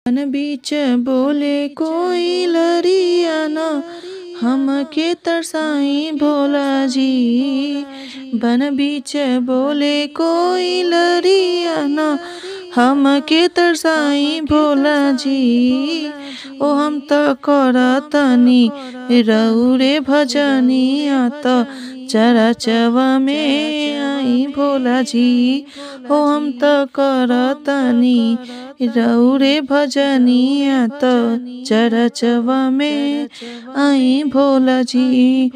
बन बीच बोले कोई लरिया न हमके तरसाई भोला जी। बन बीच बोले कोई लरिया न हमके तरसाई भोला जी। ओ हम त करतनी रउरे भजनिया त चरचवा में आई भोला जी। ओ हम त करतनी रउरे भजनिया त चरचवा में आई भोला जी।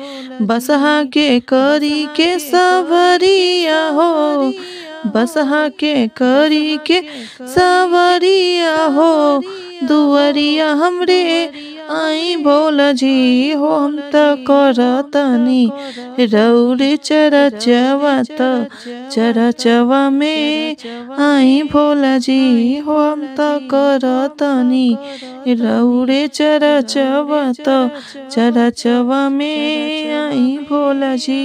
बसहा के करी के सवरिया हो, बसहा के करी के सवरिया हो, दुवरिया हमरे आई भोला जी। हो हम त करतनी रउरे चरचवा त चरचवा में आई भोला जी। हो हम त करतनी रउरे चरचवा त चरचवा में आई भोला जी।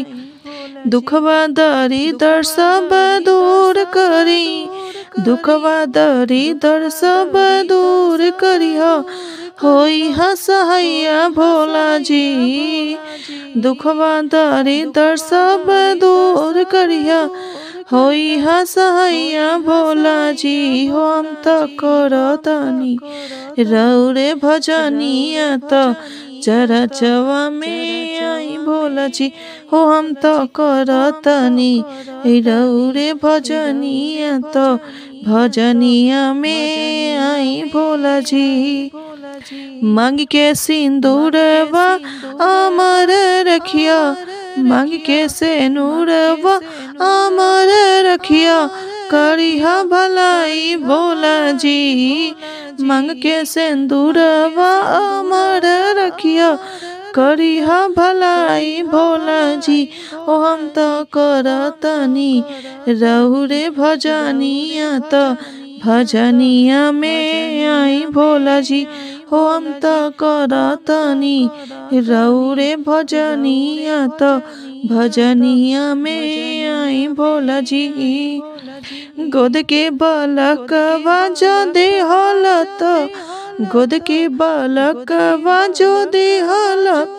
दुखवा दरिदर सब दूर करी, दुखवा दरिदर सब दूर करिहा होई हसहैया भोला जी। दुखवा दरिदर सब दूर करिहा होई हसहैया भोला जी। हो हम त करतनी रउरे भजनिया त चरचवा में आई भोला जी। हो हम त करतनी रउरे भजनिया त भजनिया में आई भोला जी। मांग के सिंदूरवा अमर रखिया, मांग के सिंदूरवा अमर रखिया, करिहा भलाई भोला जी। मांग के सिंदूरवा अमर रखिया, करिहा भलाई भोला जी। ओ हम त करतनी रउरे भजनिया त भजनिया में आई भोला जी। हो हम त करतनी रउरे भजनिया त भजनिया में आई भोला जी। गोद के बालकवा जो देहलत, गोद के बालकवा जो देहलत,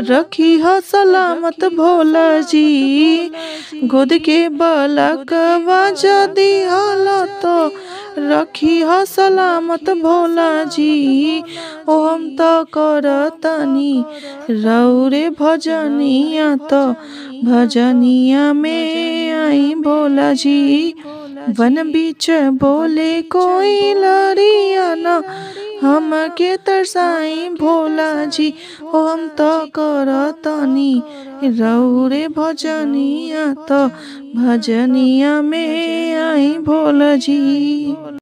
रखी ह सलामत भोला जी। गोद के बालकवा जो देहलत, रखी ह सलामत भोला जी। ओ हम त करतनी रउरे भजनिया त भजनिया में आई भोला जी। वन बीच बोले कोई लरिया न हमके तरसाई भोला जी। हो हम त करतनी रउरे भजनिया त भजनिया में आई भोला जी।